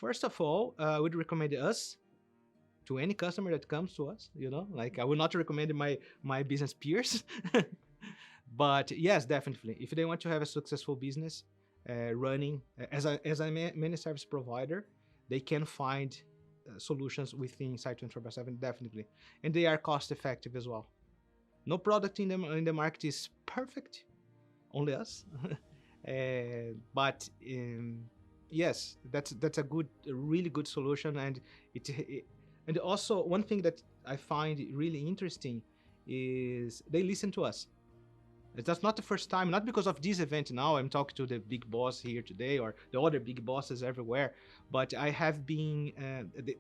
First of all, I would recommend us to any customer that comes to us. Like I would not recommend my business peers. But yes, definitely, if they want to have a successful business running as a managed service provider, they can find solutions within Site24x7, definitely, and they are cost effective as well. No product in the market is perfect, only us. But yes, that's a really good solution, and and also one thing that I find really interesting is they listen to us. That's not the first time, not because of this event now. I'm talking to the big boss here today or the other big bosses everywhere, but I have been,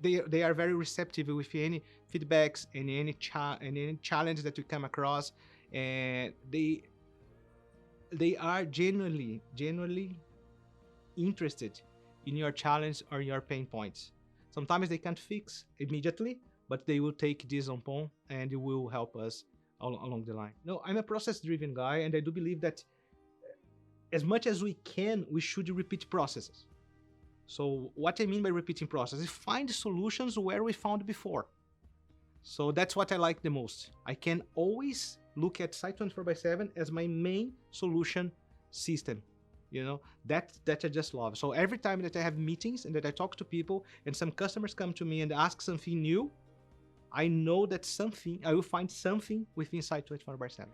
they are very receptive with any feedbacks and any challenge that we come across. And they are genuinely interested in your challenge or your pain points. Sometimes they can't fix immediately, but they will take this on phone and it will help us along the line. No, I'm a process-driven guy, and I do believe that as much as we can, we should repeat processes. So what I mean by repeating processes, find solutions where we found before. So that's what I like the most. I can always look at Site24x7 as my main solution system. That I just love. So every time that I have meetings and that I talk to people and some customers come to me and ask something new, I know that I will find something within Site24x7.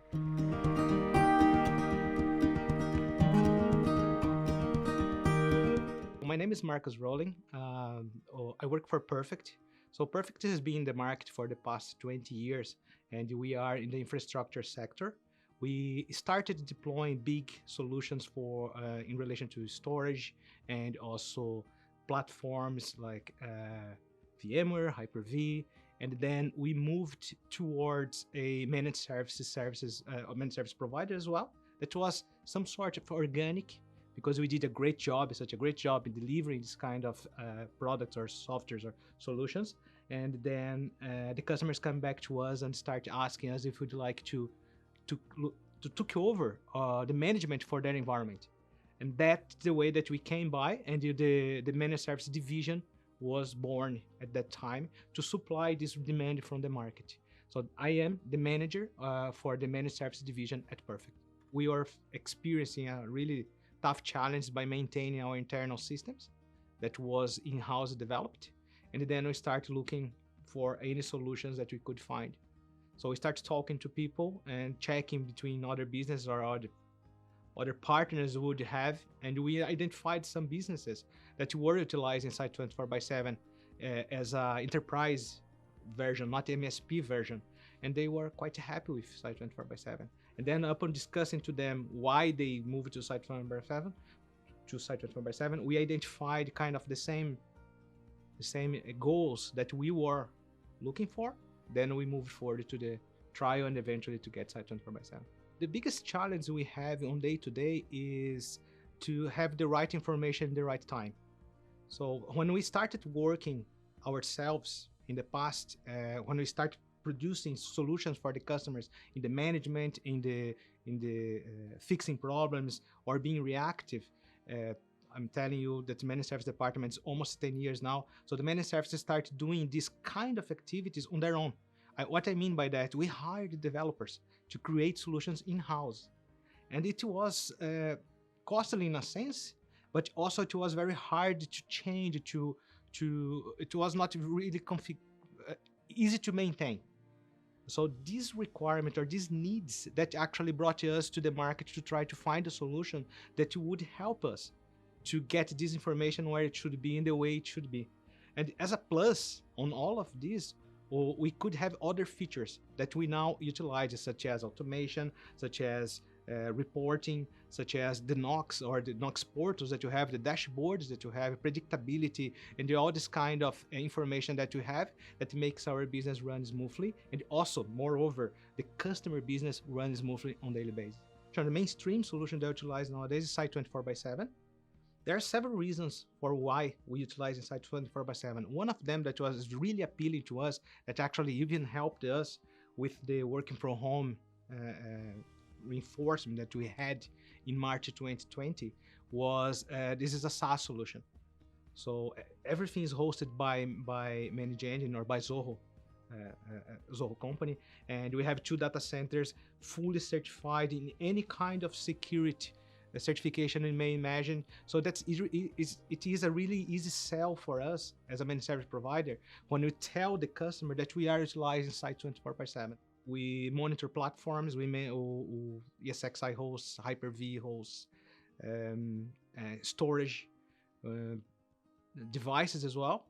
My name is Rolim. I work for Perfekt. So Perfekt has been in the market for the past 20 years, and we are in the infrastructure sector. We started deploying big solutions in relation to storage and also platforms like VMware, Hyper-V, and then we moved towards a managed service provider as well. That was some sort of organic, because we did such a great job in delivering this kind of products or softwares or solutions. And then the customers come back to us and start asking us if we'd like to take over the management for their environment. And that's the way that we came by, and the managed service division was born at that time to supply this demand from the market. So I am the manager for the managed service division at Perfekt. We are experiencing a really tough challenge by maintaining our internal systems that was in-house developed. And then we start looking for any solutions that we could find. So we start talking to people and checking between other businesses or other partners would have, and we identified some businesses that were utilizing Site24x7 as an enterprise version, not MSP version, and they were quite happy with Site24x7. And then upon discussing to them why they moved to Site24x7, we identified kind of the same goals that we were looking for. Then we moved forward to the trial and eventually to get Site24x7. The biggest challenge we have on day-to-day is to have the right information in the right time. So when we started working ourselves in the past, when we started producing solutions for the customers in the management, in the fixing problems or being reactive, I'm telling you that the managed service department is almost 10 years now. So the managed services start doing these kind of activities on their own. What I mean by that, we hired developers to create solutions in-house. And it was costly in a sense, but also it was very hard to change, it was not really easy to maintain. So this requirement or these needs that actually brought us to the market to try to find a solution that would help us to get this information where it should be in the way it should be. And as a plus on all of this, we could have other features that we now utilize, such as automation, such as reporting, such as the NOx or the NOx portals that you have, the dashboards that you have, predictability, and all this kind of information that you have that makes our business run smoothly. And also, moreover, the customer business runs smoothly on a daily basis. So the mainstream solution that I utilize nowadays is Site24x7. There are several reasons for why we utilize Site24x7. One of them that was really appealing to us, that actually even helped us with the working from home reinforcement that we had in March 2020, was this is a SaaS solution. So everything is hosted by ManageEngine or by Zoho, Zoho company, and we have 2 data centers fully certified in any kind of security certification you may imagine. So it is a really easy sell for us as a managed service provider when we tell the customer that we are utilizing Site 24/7. We monitor platforms, we may ESXi hosts, Hyper-V hosts, storage, devices as well,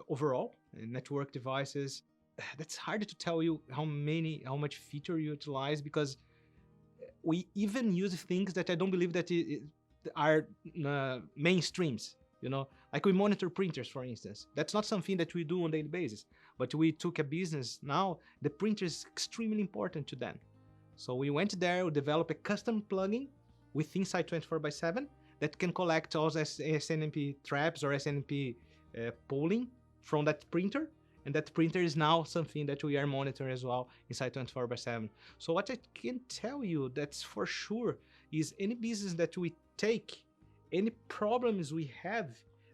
overall, network devices. That's hard to tell you how much feature you utilize, because we even use things that I don't believe that are mainstreams. Like we monitor printers, for instance. That's not something that we do on a daily basis, but we took a business. Now the printer is extremely important to them. So we went there, we developed a custom plugin within Site 24/7 that can collect all SNMP traps or SNMP polling from that printer. And that printer is now something that we are monitoring as well inside 24/7. So what I can tell you that's for sure is any business that we take, any problems we have,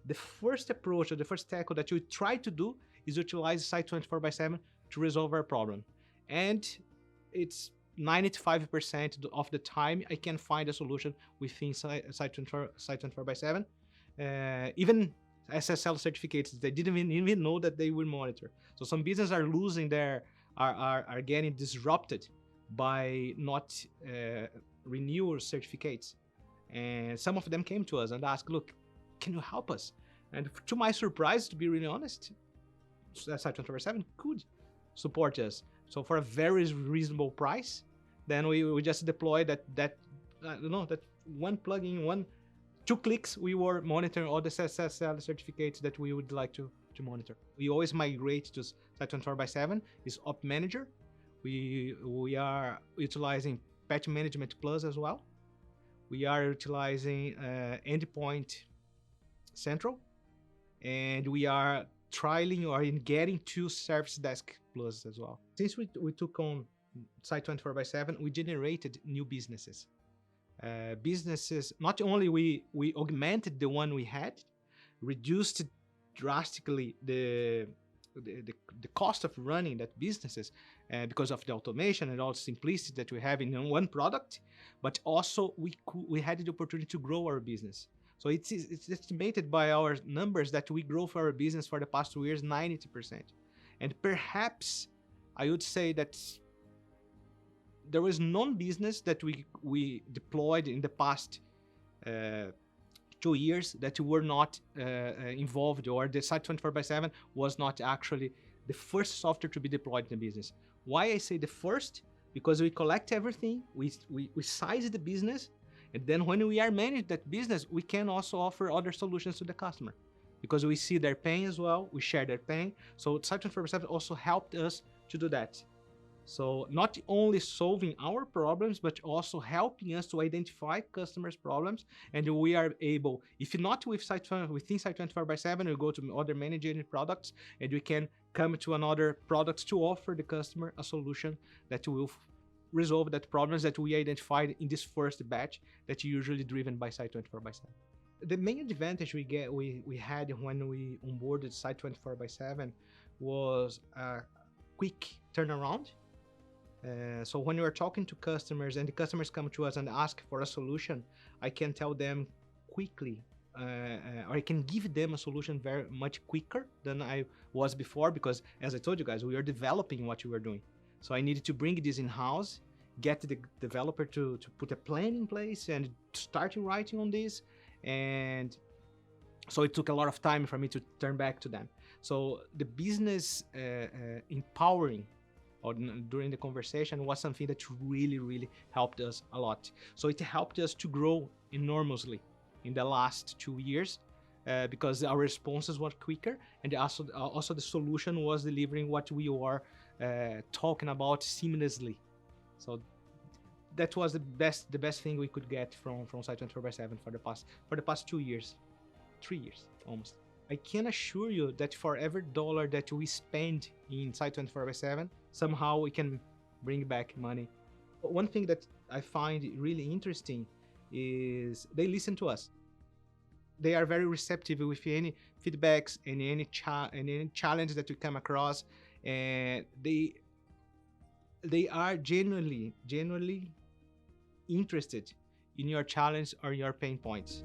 the first approach or the first tackle that we try to do is utilize Site 24/7 to resolve our problem. And it's 95% of the time I can find a solution within Site 24/7. Even SSL certificates, they didn't even know that they will monitor. So some businesses are losing are getting disrupted by not renewal certificates. And some of them came to us and asked, look, can you help us? And to my surprise, to be really honest, Site 24/7 could support us. So for a very reasonable price, then we just deployed that one plugin, 2 clicks, we were monitoring all the SSL certificates that we would like to monitor. We always migrate to Site 24/7, is Op Manager. We are utilizing Patch Management Plus as well. We are utilizing Endpoint Central, and we are trialing or getting to Service Desk Plus as well. Since we took on Site 24/7, we generated new businesses. Businesses, not only we augmented the one we had, reduced drastically the cost of running that businesses because of the automation and all the simplicity that we have in one product, but also we had the opportunity to grow our business. So it's estimated by our numbers that we grow for our business for the past 2 years 90%. And perhaps I would say that there was non-business that we deployed in the past 2 years that were not involved, or the Site 24/7 was not actually the first software to be deployed in the business. Why I say the first? Because we collect everything, we size the business, and then when we are managing that business, we can also offer other solutions to the customer. Because we see their pain as well, we share their pain. So Site 24/7 also helped us to do that. So not only solving our problems, but also helping us to identify customers' problems. And we are able, if not within Site 24/7, we go to other managed products, and we can come to another products to offer the customer a solution that will resolve that problems that we identified in this first batch that usually driven by Site 24/7. The main advantage we had when we onboarded Site 24/7 was a quick turnaround. So when you are talking to customers and the customers come to us and ask for a solution, I can tell them quickly, or I can give them a solution very much quicker than I was before, because as I told you guys, we are developing what we were doing. So I needed to bring this in-house, get the developer to put a plan in place and start writing on this. And so it took a lot of time for me to turn back to them. So the business empowering during the conversation was something that really helped us a lot. So it helped us to grow enormously in the last 2 years because our responses were quicker, and also the solution was delivering what we were talking about seamlessly. So that was the best thing we could get from Site 24/7 for the past 2 years, 3 years almost. I can assure you that for every dollar that we spend in Site 24/7, somehow we can bring back money. One thing that I find really interesting is they listen to us. they are very receptive with any feedbacks and any challenge that you come across, and they are genuinely interested in your challenge or your pain points.